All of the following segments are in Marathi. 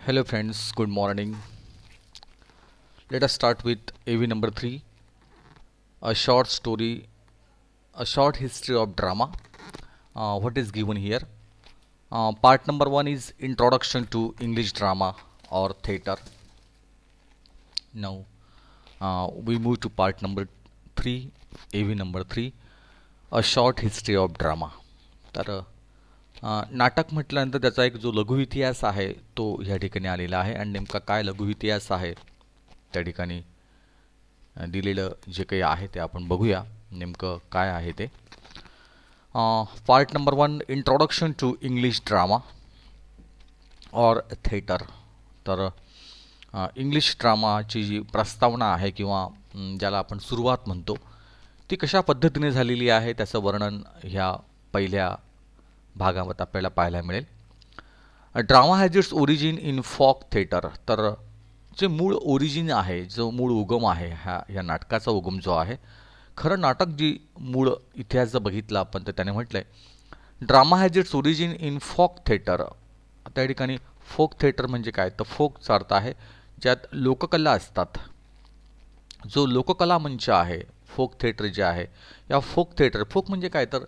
Hello friends, good morning. Let us start with AV number 3, a short story, a short history of drama. What is given here? Part number 1 is Introduction to English Drama or Theatre. Now we move to part number 3, AV number 3, a short history of drama. तर नाटक म्हटल्यानंतर त्याचा एक जो लघु इतिहास आहे तो ह्या ठिकाणी आलेला आहे आणि नेमका काय लघु इतिहास आहे त्या ठिकाणी दिलेलं जे काही आहे ते आपण बघूया नेमकं काय आहे ते. Part number 1, introduction to English drama और थिएटर. तर इंग्लिश ड्रामाची जी प्रस्तावना आहे किंवा ज्याला आपण सुरुवात म्हणतो ती कशा पद्धतीने झालेली आहे त्याचं वर्णन ह्या पहिल्या भागामध्ये आपल्याला पाहायला मिळेल. Drama has its origin in फॉक थिएटर. तर जे मूळ ओरिजिन आहे, जो मूळ उगम आहे ह्या नाटकाचा उगम जो आहे, खरं नाटक जी मूळ इतिहास जर बघितला आपण तर त्याने म्हटलं आहे drama has its origin in folk theatre. त्या ठिकाणी फोक थिएटर म्हणजे काय, तर फोकचा अर्थ आहे ज्यात लोककला असतात. जो लोककला मंच आहे, फोक थिएटर जे आहे, या फोक थिएटर, फोक म्हणजे काय तर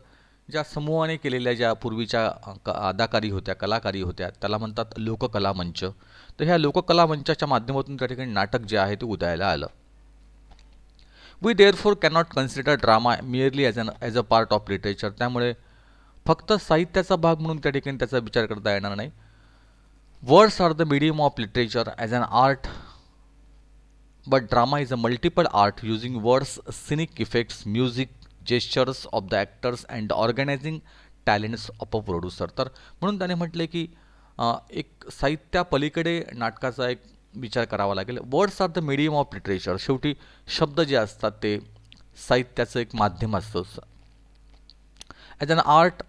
ज्या समूहाने केलेल्या ज्या पूर्वीच्या अदाकारी होत्या, कलाकारी होत्या, त्याला म्हणतात लोककला मंच. तर ह्या लोककला मंचाच्या माध्यमातून त्या ठिकाणी नाटक जे आहे ते उदयाला आलं. We therefore cannot consider drama merely as a part of literature. त्यामुळे फक्त साहित्याचा भाग म्हणून त्या ठिकाणी त्याचा विचार करता येणार नाही. Words are the medium of literature as an art, but drama is a multiple art using words, scenic effects, music, gestures of the actors and organising talents of a producer. तर म्हणून त्याने म्हटले की एक साहित्यापलीकडे नाटकाचा एक विचार करावा लागेल. Words are the medium of literature. शेवटी शब्द जे असतात ते साहित्याचं एक माध्यम असतं. As an art,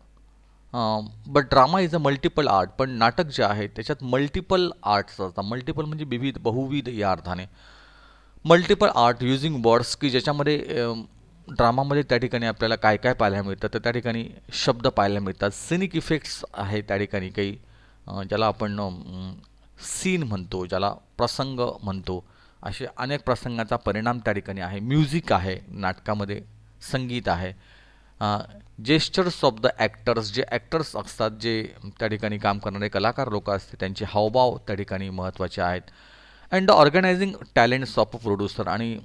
but drama is a multiple art. पण नाटक जे आहे त्याच्यात मल्टिपल आर्ट्स असतात. मल्टिपल म्हणजे विविध, बहुविध या अर्थाने. मल्टिपल आर्ट युझिंग वर्ड्स, की ज्याच्यामध्ये ड्रामामध्ये त्या ठिकाणी आपल्याला काय काय पाहायला मिळतं, तर त्या ठिकाणी शब्द पाहायला मिळतात. सिनिक इफेक्ट्स आहे त्या ठिकाणी काही, ज्याला आपण सीन म्हणतो, ज्याला प्रसंग म्हणतो, असे अनेक प्रसंगाचा परिणाम त्या ठिकाणी आहे. म्युझिक आहे नाटकामध्ये, संगीत आहे. जेस्चर्स ऑफ द ॲक्टर्स, जे ॲक्टर्स असतात, जे त्या ठिकाणी काम करणारे कलाकार लोक असते, त्यांचे हावभाव त्या ठिकाणी महत्त्वाचे आहेत. And the organising talents of a producer. आणि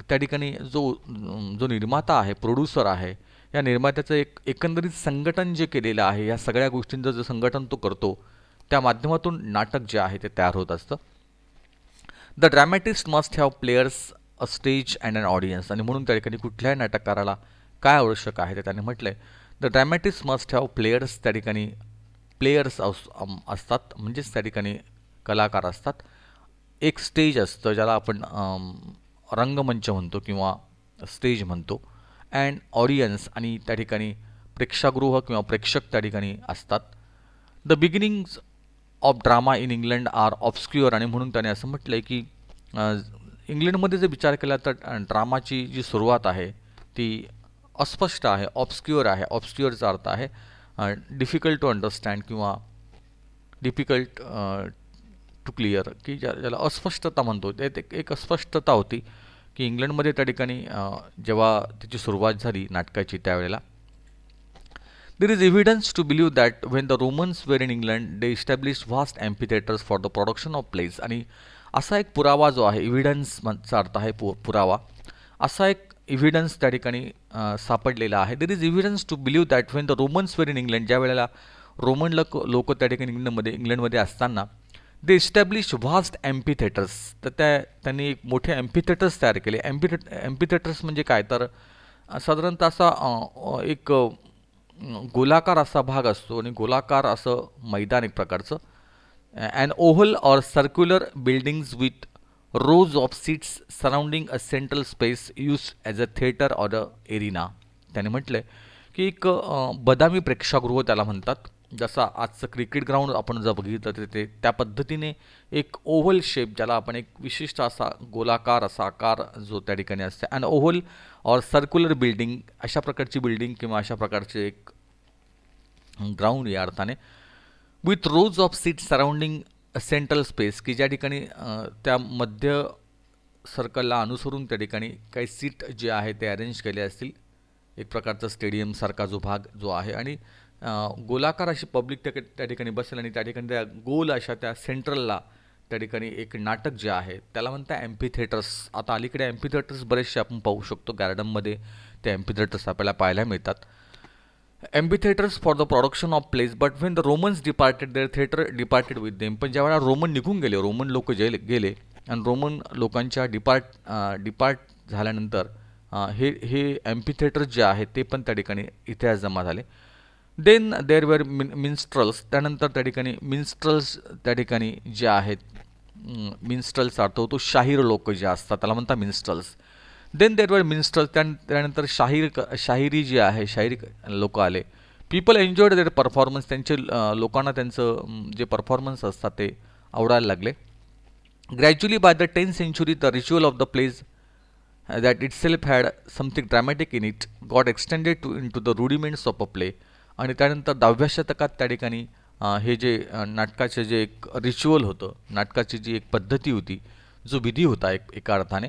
त्या ठिकाणी जो निर्माता आहे, प्रोड्युसर आहे, या निर्मात्याचं एक एकंदरीत संघटन जे केलेलं आहे, या सगळ्या गोष्टींचं जे संघटन तो करतो, त्या माध्यमातून नाटक जे आहे ते तयार होत असतं. The dramatist must have players, a stage and an audience. आणि म्हणून त्या ठिकाणी कुठल्याही नाटककाराला काय आवश्यक आहे ते त्याने म्हटलं आहे, the dramatist must have players. त्या ठिकाणी प्लेयर्स असतात, म्हणजेच त्या ठिकाणी कलाकार असतात. एक स्टेज असतं ज्याला आपण रंगमंच म्हणतो किंवा स्टेज म्हणतो. अँड ऑडियन्स, आणि त्या ठिकाणी प्रेक्षागृह किंवा प्रेक्षक त्या ठिकाणी असतात. The beginnings of drama in England are obscure. आणि म्हणून त्याने असं म्हटलं आहे की इंग्लंडमध्ये जर विचार केला तर ड्रामाची जी सुरुवात आहे ती अस्पष्ट आहे, ऑब्स्क्युअर आहे. ऑब्स्क्युअरचा अर्थ आहे डिफिकल्ट टू अंडरस्टँड किंवा डिफिकल्ट टू क्लिअर, की ज्याला अस्पष्टता म्हणतो. त्यात एक अस्पष्टता होती की इंग्लंडमध्ये त्या ठिकाणी जेव्हा त्याची सुरुवात झाली नाटकाची त्यावेळेला. There is evidence to believe that when the Romans were in England they establish vast amphitheatres for the production of plays. आणि असा एक पुरावा जो आहे, एव्हिडन्सचा अर्थ आहे पुरावा, असा एक एव्हिडन्स त्या ठिकाणी सापडलेला आहे. There is evidence to believe that when the Romans were in England, ज्या वेळेला रोमन लोक त्या ठिकाणी इंग्लंडमध्ये असताना दे इस्टॅब्लिश व्हास्ट ॲम्फिथेटर्स. तर त्यांनी एक मोठे ॲम्फिथेटर्स तयार केले. ॲम्फिथेटर्स म्हणजे काय तर साधारणतः असा एक गोलाकार असा भाग असतो आणि गोलाकार असं मैदान एक प्रकारचं. And oval or circular buildings with rose of seats surrounding a central space use as a theatre or a arena. त्याने म्हटलं आहे की एक बदामी प्रेक्षागृह त्याला म्हणतात. जसा आजचं क्रिकेट ग्राउंड आपण जर बघितलं तर ते त्या पद्धतीने एक ओव्हल शेप, ज्याला आपण एक विशिष्ट असा गोलाकार असा आकार जो त्या ठिकाणी असते, and oval or circular building, अशा प्रकारची बिल्डिंग किंवा अशा प्रकारचे एक ग्राउंड या अर्थाने, with rose of seat surrounding central space की ज्या ठिकाणी त्या मध्य सर्कलला अनुसरून त्या ठिकाणी काही सीट जे आहे ते अरेंज केले असतील, एक प्रकारचा स्टेडियमसारखा जो भाग जो आहे आणि गोलाकार अशी पब्लिक त्या ठिकाणी बसेल आणि त्या ठिकाणी त्या गोल अशा त्या सेंट्रलला त्या ठिकाणी एक नाटक जे आहे त्याला म्हणता एम्पी थिएटर्स. आता अलीकडे एम्पी थिएटर्स बरेचसे आपण पाहू शकतो गार्डनमध्ये, ते एम्पी थिएटर्स आपल्याला पाहायला मिळतात. Amphitheatres for the production of plays, but when the Romans departed their theatre departed with them. पण ज्यावेळेला रोमन निघून गेले, रोमन लोक जे गेले आणि रोमन लोकांच्या डिपार्ट झाल्यानंतर हे हे एम्पीथिएटर्स जे आहेत ते पण त्या ठिकाणी इतिहास जमा झाले. Then there were minstrels. त्यानंतर त्या ठिकाणी मिन्स्ट्रल्स त्या ठिकाणी जे आहेत, मिन्स्ट्रल्स अर्थ होतो शाहीर लोक जे असतात त्याला म्हणतात मिन्स्ट्रल्स. देन देर वर मिन्स्ट्रल. त्यानंतर शाहिरी जी आहे, शाहीर लोक आले. People enjoyed their performance. त्यांचे लोकांना त्यांचं जे परफॉर्मन्स असतात ते आवडायला लागले. Gradually by the 10th century the ritual of the plays that itself had something dramatic in it got extended to the rudiments of a play. आणि त्यानंतर 10व्या शतकात त्या ठिकाणी हे जे नाटकाचे जे एक रिच्युअल होतं, नाटकाची जी एक पद्धती होती, जो विधी होता एका अर्थाने,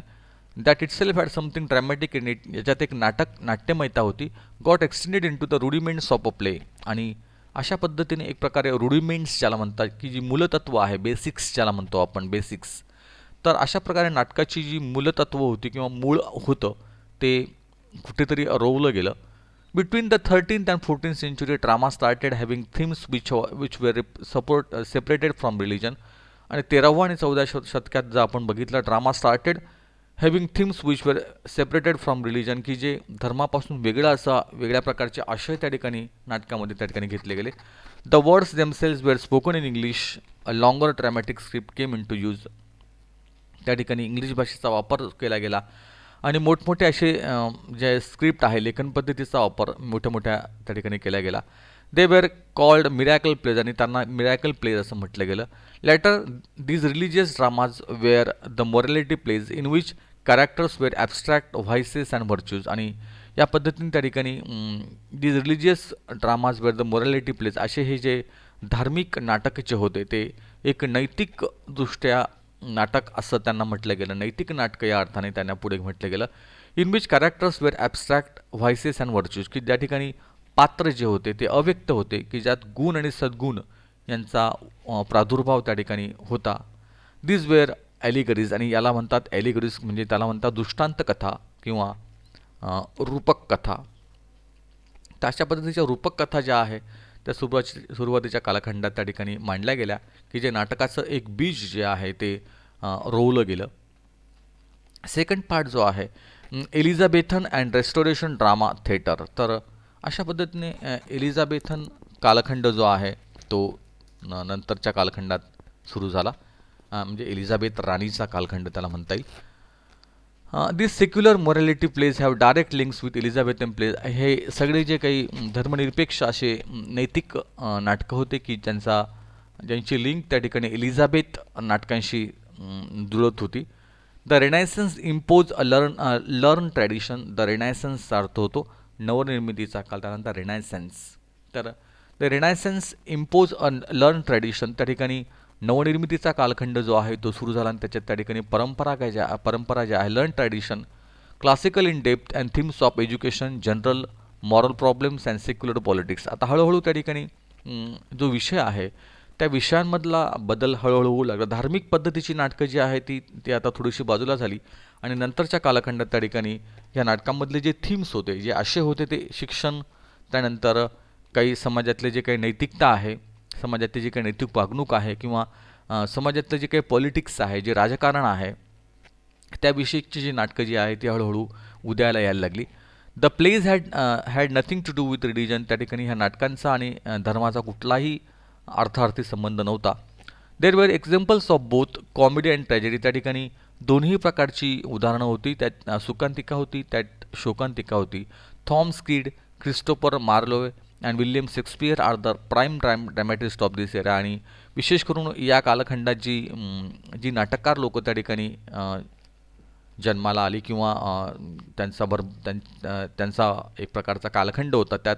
that itself had something dramatic in it, याच्यात एक नाट्यमयता होती. Got extended into the rudiments of a play. आणि अशा पद्धतीने एक प्रकारे रुडिमेंट्स ज्याला म्हणतात, की जी मूलतत्व आहे, बेसिक्स ज्याला म्हणतो आपण, बेसिक्स. तर अशा प्रकारे नाटकाची जी मूलतत्व होती किंवा मूळ होतं ते कुठेतरी रोवलं गेलं. Between the 13th and 14th century drama started having themes which where separated from religion. आणि 13व्या आणि 14व्या शतकात जर आपण बघितलं, drama started having themes which where separated from religion, की जे धर्मापासून वेगळ्या प्रकारचे आशय त्या ठिकाणी नाटकामध्ये त्या ठिकाणी घेतले गेले. The words themselves were spoken in English. A longer dramatic script came into use. त्या ठिकाणी इंग्लिश भाषेचा वापर केला गेला आणि मोठमोठे असे जे स्क्रिप्ट आहे, लेखन पद्धतीचा वापर मोठ्या त्या ठिकाणी केला गेला. They were called miracle plays आणि त्यांना मिरॅकल प्लेज असं म्हटलं गेलं. Later these religious dramas were the morality plays in which characters were abstract vices and virtues. आणि या पद्धतीने त्या ठिकाणी these religious dramas were the morality plays, असे हे जे धार्मिक नाटक जे होते ते एक नैतिकदृष्ट्या नाटक असं त्यांना म्हटलं गेलं. नैतिक नाटक या अर्थाने त्यांना पुढे म्हटलं गेलं. In which characters were abstract vices and virtues, की त्या ठिकाणी पात्र जे होते ते अव्यक्त होते, की ज्यात गुण आणि सद्गुण यांचा प्रादुर्भाव त्या ठिकाणी होता. दिस वेअर ॲलिगरीज. आणि याला म्हणतात ॲलिगरीज, म्हणजे त्याला म्हणतात दृष्टांत कथा किंवा रूपक कथा. तर अशा पद्धतीच्या रूपक कथा ज्या आहे त्या सुरुवातीच्या कालखंडात त्या ठिकाणी मांडल्या गेल्या, की जे नाटकाचं एक बीज जे आहे ते रोवलं गेलं. सेकंड पार्ट जो आहे एलिझाबेथन अँड रेस्टोरेशन ड्रामा थिएटर. तर अशा पद्धतीने एलिझाबेथन कालखंड जो आहे तो नंतरच्या कालखंडात सुरू झाला, म्हणजे एलिझाबेथ राणीचा कालखंड त्याला म्हणता येईल. This secular morality plays have direct links with Elizabethan plays. हे सगळे जे काही धर्मनिरपेक्ष असे नैतिक नाटकं होते की ज्यांची लिंक त्या ठिकाणी एलिझाबेथ नाटकांशी जुळत होती. The renaissance impose a learn tradition. The रेनायसन्सचा अर्थ होतो नवनिर्मितीचा काल, त्यानंतर रेनायसन्स. तर the renaissance impose a learn tradition, त्या ठिकाणी नवनिर्मितीचा कालखंड जो आहे तो सुरू झाला आणि त्याच्यात त्या ठिकाणी परंपरा ज्या आहे, learn tradition, classical in depth and themes of education, general moral problems and secular politics. आता हळूहळू त्या ठिकाणी जो विषय आहे त्या विषयांमधला बदल हळूहळू होऊ लागला. धार्मिक पद्धतीची नाटकं जी आहे ती आता थोडीशी बाजूला झाली आणि नंतरच्या कालखंडात त्या ठिकाणी या नाटकांमधले जे थीम्स होते, जे आशय होते, ते शिक्षण, त्यानंतर काही समाजातले जे काही नैतिकता आहे, समाजातली जी काही नैतिक वागणूक आहे किंवा समाजातलं जे काही पॉलिटिक्स आहे, जे राजकारण आहे, त्याविषयीची जी नाटकं जी आहे ती हळूहळू उदयाला यायला लागली. The plays had nothing to do with religion. त्या ठिकाणी ह्या नाटकांचा आणि धर्माचा कुठलाही अर्थार्थी संबंध नव्हता. There were examples of both comedy and tragedy. त्या ठिकाणी दोन्ही प्रकारची उदाहरणं होती. त्यात सुखांतिका होती, त्यात शोकांतिका होती. Thomas Kyd, Christopher Marlowe and William Shakespeare are the prime dramatist of this era. आणि विशेष करून या कालखंडात जी नाटककार लोक त्या ठिकाणी जन्माला आली किंवा त्यांचा एक प्रकारचा कालखंड होता, त्यात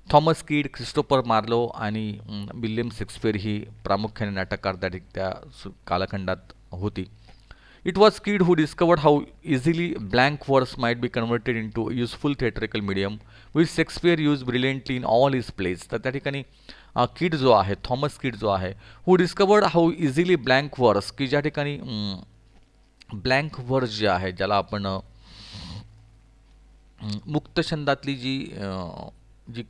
थॉमस कीड, क्रिस्टोफर मार्लो आणि विल्यम शेक्सपियर ही प्रामुख्याने नाटककार त्या कालखंडात होती. It was Kidd who discovered how easily blank verse might be converted into a useful theatrical medium, which Shakespeare used brilliantly in all his plays. तर त्या ठिकाणी किड जो आहे, थॉमस किड जो आहे, हु डिस्कवर्ड हाऊ इझिली ब्लँक वर्स, की ज्या ठिकाणी ब्लँक वर्स जे आहे, ज्याला आपण मुक्त छंदातली जी जी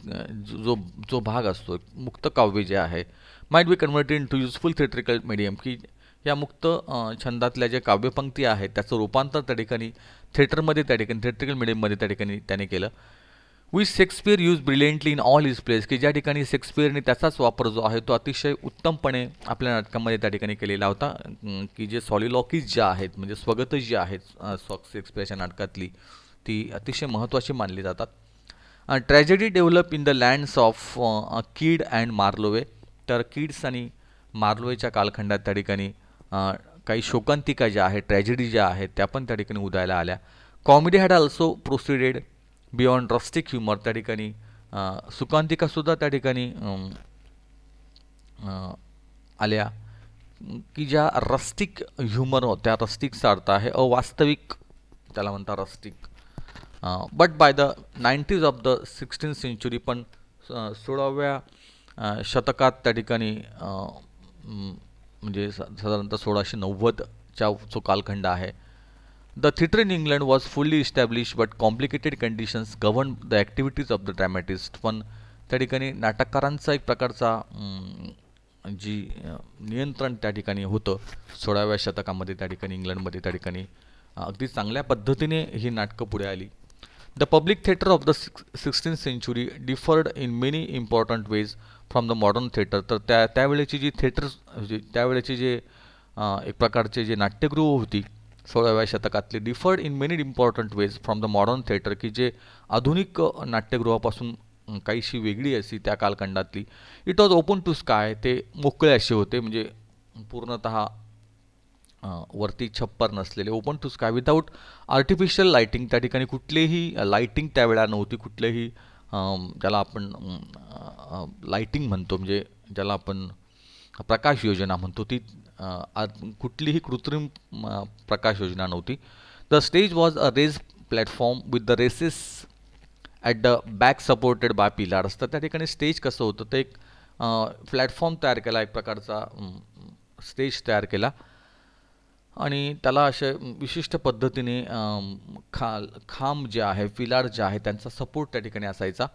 जो जो भाग असतो, मुक्त काव्य जे आहे, might be converted into useful theatrical medium, की या मुक्त छंदातल्या ज्या काव्यपंक्ती आहेत त्याचं रूपांतर त्या ठिकाणी थिएटरमध्ये, त्या ठिकाणी थिएट्रिकल मीडियममध्ये त्या ठिकाणी त्याने केलं. Which Shakespeare use brilliantly in all his place, की ज्या ठिकाणी शेक्सपियरने त्याचाच वापर जो आहे तो अतिशय उत्तमपणे आपल्या नाटकामध्ये त्या ठिकाणी केलेला होता. की जे सॉलिलॉकीज ज्या आहेत, म्हणजे स्वगत जी आहेत शेक्सपियरच्या नाटकातली, ती अतिशय महत्त्वाची मानली जातात. Tragedy develop in the lands of कीड अँड मार्लोवे, तर कीड्स आणि मार्लोवेच्या कालखंडात त्या ठिकाणी काही शोकांतिका ज्या आहेत, ट्रॅजेडी ज्या आहेत, त्या पण त्या ठिकाणी उदयाला आल्या. Comedy had also proceeded beyond rustic humour, त्या ठिकाणी सुकांतिकासुद्धा त्या ठिकाणी आल्या, की ज्या रस्टिक ह्युमर होत्या, रस्टिकचा अर्थ आहे अवास्तविक, त्याला म्हणतात rustic. But by the 90s of the 16th century, पण 16व्या शतकात त्या ठिकाणी म्हणजे साधारणतः 1690च्या जो कालखंड आहे, the theatre in England was fully establish but complicated conditions govern the activities of the dramatist, पण त्या ठिकाणी नाटककारांचा एक प्रकारचा जी नियंत्रण त्या ठिकाणी होतं 16व्या शतकामध्ये, त्या ठिकाणी इंग्लंडमध्ये त्या ठिकाणी अगदी चांगल्या पद्धतीने ही नाटकं पुढे आली. The public theatre of the 16th century differed in many important ways from the modern theatre, तर त्यावेळेची जी थिएटर, त्यावेळेची जे एक प्रकारचे जे नाट्यगृह होती 16व्या शतकातली, differed in many important ways from the modern theatre, की जे आधुनिक नाट्यगृहापासून काहीशी वेगळी अशी त्या कालखंडातली. It was open to sky, ते मोकळे असे होते, म्हणजे पूर्णतः वरती छप्पर नसलेले, open to sky without artificial lighting, त्या ठिकाणी कुठलीही लाईटिंग त्यावेळा नव्हती, कुठलेही ज्याला आपण लाईटिंग म्हणतो, म्हणजे ज्याला आपण प्रकाश योजना म्हणतो, ती कुठलीही कृत्रिम प्रकाश योजना नव्हती. The stage was a raised platform with the recesses at the back supported by pillars, तर त्या ठिकाणी स्टेज कसं होतं, ते एक प्लॅटफॉर्म तयार केला, एक प्रकारचा स्टेज तयार केला, आणि त्याला अशा विशिष्ट पद्धतीने खांब जे आहे, पिलार जे आहे, त्यांचा सपोर्ट त्या ठिकाणी असायचा.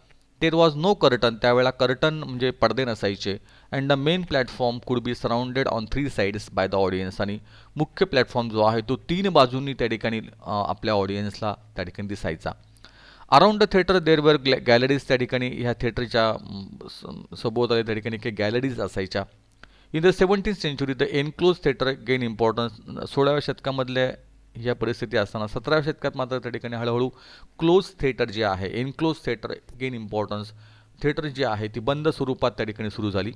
देर वॉज नो कर्टन, त्यावेळेला कर्टन म्हणजे पडदे नसायचे. And the main platform could be surrounded on 3 sides by the audience, आणि मुख्य प्लॅटफॉर्म जो आहे तो 3 बाजूंनी त्या ठिकाणी आपल्या ऑडियन्सला त्या ठिकाणी दिसायचा. अराउंड द थिएटर देर वर गॅलरीज, त्या ठिकाणी ह्या थिएटरच्या सभोवताली त्या ठिकाणी काही गॅलरीज असायच्या. In the 17th century the enclose theatre gain importance, 16व्या शतकामधल्या ह्या परिस्थिती असताना 17व्या शतकात मात्र त्या ठिकाणी हळूहळू क्लोज थिएटर जे आहे, enclose theatre gain importance, theatre जी आहे ती बंद स्वरूपात त्या ठिकाणी सुरू झाली.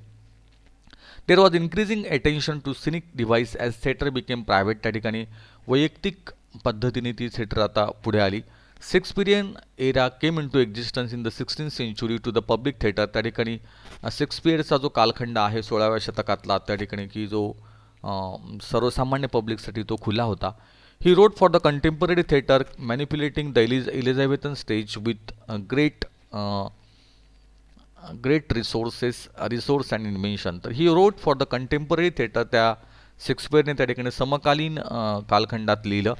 There was increasing attention to scenic device as theatre became private, त्या ठिकाणी वैयक्तिक पद्धतीने ती थिएटर आता पुढे आली. Shakespearean era came into existence in the 16th century to the public theatre, त्या ठिकाणी शेक्सपियरचा जो कालखंड आहे 16व्या शतकातला, त्या ठिकाणी की जो सर्वसामान्य पब्लिकसाठी तो खुला होता. He wrote for the contemporary theatre manipulating the Elizabethan stage with great resource and invention, तर he wrote for the contemporary theatre, त्या शेक्सपियरने त्या ठिकाणी समकालीन कालखंडात लिहिलं.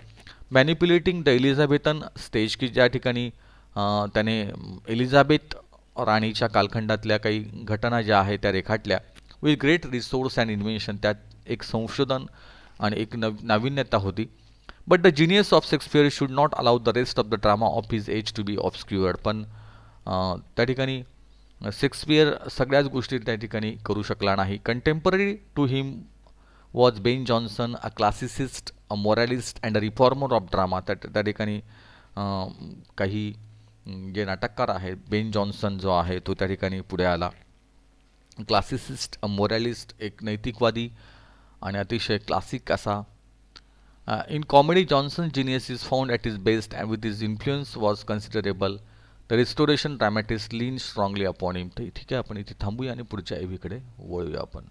मॅनिप्युलेटिंग द एलिझाबेथन स्टेज, की ज्या ठिकाणी त्याने एलिझाबेथ राणीच्या कालखंडातल्या काही घटना ज्या आहेत त्या रेखाटल्या. With great resource and invention, त्यात एक संशोधन आणि एक नाविन्यता होती. But the genius of Shakespeare should not allow the rest of the drama of his age to be obscured, पण त्या ठिकाणी शेक्सपियर सगळ्याच गोष्टी त्या ठिकाणी करू शकला नाही. Contemporary to him was Ben Jonson, a classicist, a moralist and a reformer of drama, त्या ठिकाणी काही जे नाटककार आहेत, बेन जॉन्सन जो आहे तो त्या ठिकाणी पुढे आला. क्लासिसिस्ट, अ मोरॅलिस्ट, एक नैतिकवादी आणि अतिशय क्लासिक असा. In comedy Jonson genius is found at his best and with his influence was considerable. The restoration dramatist lean strongly upon him. ठीक आहे, आपण इथे थांबूया आणि पुढच्या एव्हीकडे वळूया आपण.